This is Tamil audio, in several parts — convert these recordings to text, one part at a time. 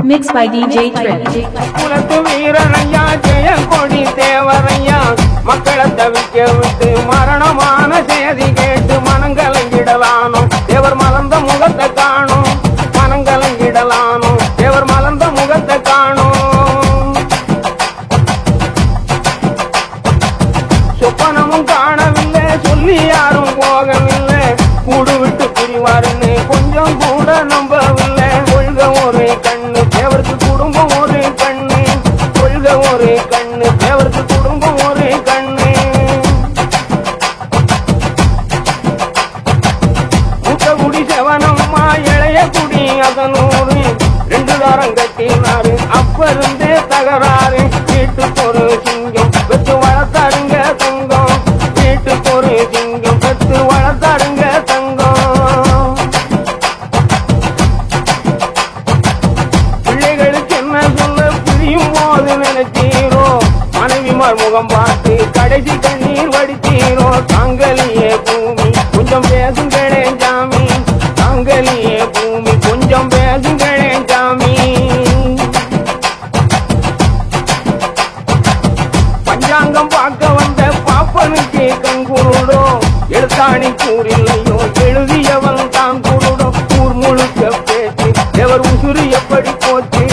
Mixed by DJ Trip. குலத்து வீரரையா ஜெயங்கொடி தேவரையா மக்களை தவிக்க விட்டு மரணமான செய்தி கேட்டு மனங்கலங்கிடலானோ தேவர் மலர்ந்த முகத்தை காணும் மனங்கலங்கிடலானோ தேவர் மலர்ந்த முகத்தை காணும் சொப்பனமும் காணவில்லை சொல்லி யாரும் போகவில்லை கூடு விட்டு பிரிவாருன்னு கொஞ்சம் கூட நம்பவில்லை கொள்க ஒரு கண்ணு தேவருக்கு குடும்பம் ஒரு கண்ணு கொள்க ஒரு கண்ணு தேவருக்கு குடும்பம் ஒரு கண்ணு மூத்தகுடி செவனம்மா இளைய குடி அதனூறு 2 தாரம் கட்டினாரு அப்ப இருந்தே தகராறு வீட்டுக்கு ஒரு சிங்கம் பெற்று வளர்த்தாருங்க தங்கம் வீட்டுக்கு ஒரு சிங்கம் பெற்று வளர்த்தாருங்க தங்கம் பிள்ளைகளுக்கு என்ன சொல்ல புரியும் போது நினைச்சீரோ மனைவிமார் முகம் பார்த்து கடைசி கண்ணீர் வடித்தீரோ தாங்கலியே பூமி கொஞ்சம் பேசுங்களே ஜாமி தாங்கலியே பூமி கொஞ்சம் பேசுங்களே ஜாமி பஞ்சாங்கம் பார்க்க வந்த பாப்பனுக்கு கண்குருடோ எழுத்தாணி கூறில்லையோ எழுதியவன் தான் குருடோ ஊர் முழுக்க பேச்சு தேவர் உசுறு எப்படி போச்சு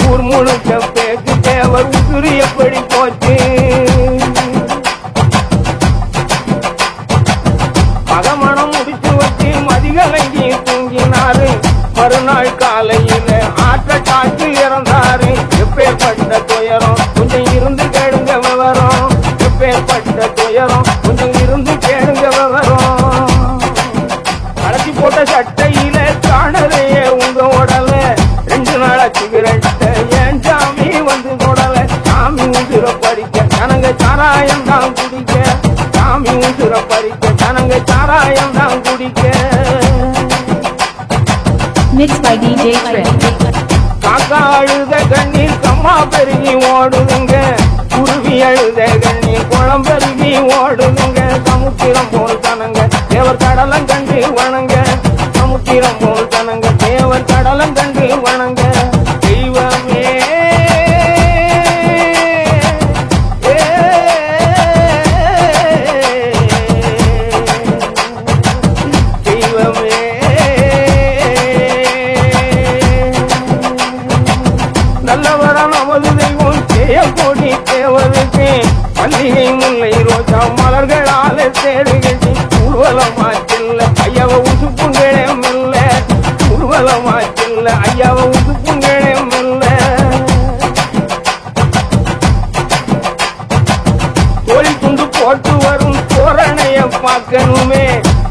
ஊர் முழுக்க பேச்சு தேவர் உசுறு எப்படி போச்சு மகமணம் முடிச்சு வச்சு மதிகலங்கி தூங்கினாரு மறுநாள் காலையில ஆற்ற காற்றில் இறந்தாரு எப்பேற்பட்ட துயரம் கொஞ்சம் இருந்து கேளுங்க விவரம் எப்பேற்பட்ட துயரம் கொஞ்சம் இருந்து கேளுங்க விவரம் கடைசி போட்ட சட்டையில காணலையே உங்க உடல 2 நாளா சிகரெட்ட ஏன் சாமி வந்து தொடல சாமி உசுர பறிக்க ஜனங்க சாராயம் தான் குடிக்க சாமி உசுர பறிக்க ஜனங்க சாராயம் தான் குடிக்க Mixed by DJ Trip. காக்கா அழுத கண்ணீர் கம்மா பெருகி ஓடுதுங்க குருவி அழுத கண்ணீர் குளம் பெருகி ஓடுதுங்க சமுத்திரம் போல் தனங்க தேவர் கடலம் கண்டு வணங்க சமுத்திரம் போல் தனங்க தேவர் கடலம் கண்டு வணங்க தெய்வமே தெய்வமே நல்லவரா நமது தெய்வம் ஜெயங்கொடி தேவருக்கு மல்லிகை முல்லை ரோஜா மலர்களால தேடுகிட்டு ஊர்வலமா செல்ல ஐயாவ உசுப்புங்களே மெல்ல ஊர்வலமா செல்ல ஐயாவ உசுப்புங்களே மெல்ல தோழி துண்டு போட்டு வரும் தோரணைய பார்க்கணுமே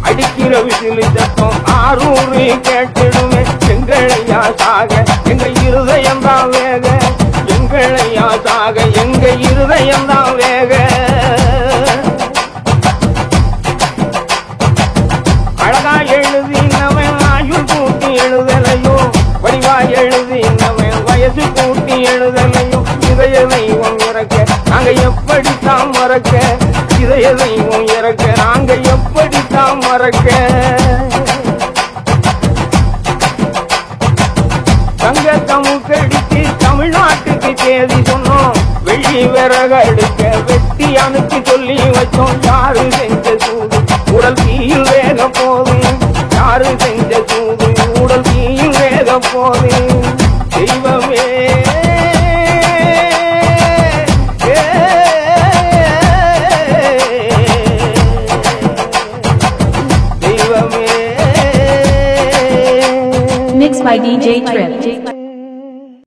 அடிக்கிற விசிலி சத்தம் ஆரூரி கேட்டிடுமே எங்களையா சாக எங்க இருதயம் தான் வேக எங்களையா சாக எங்க இருதயம் தான் வேக அழகா எழுதினவன் ஆயுள் கூட்டி எழுதலையோ வடிவா எழுதினவன் வயசு கூட்டி எழுதலையோ இதய தெய்வம் இறக்க நாங்க எப்படித்தான் மறக்க இதய தெய்வம் இறக்க நாங்க எப்படித்தான் மறக்க தங்க தமுக்கடிச்சு தமிழ்நாட்டுக்கு தேதி சொன்னோம் வெள்ளி விறகு எடுக்க வெட்டி அனுப்பி சொல்லி வச்சோம் யாரு செஞ்ச சூடு உடல் தீயில் வேக போது யாரு செஞ்ச சூடு உடல் தீயில் வேக போது தெய்வமே Mixed by DJ Trip.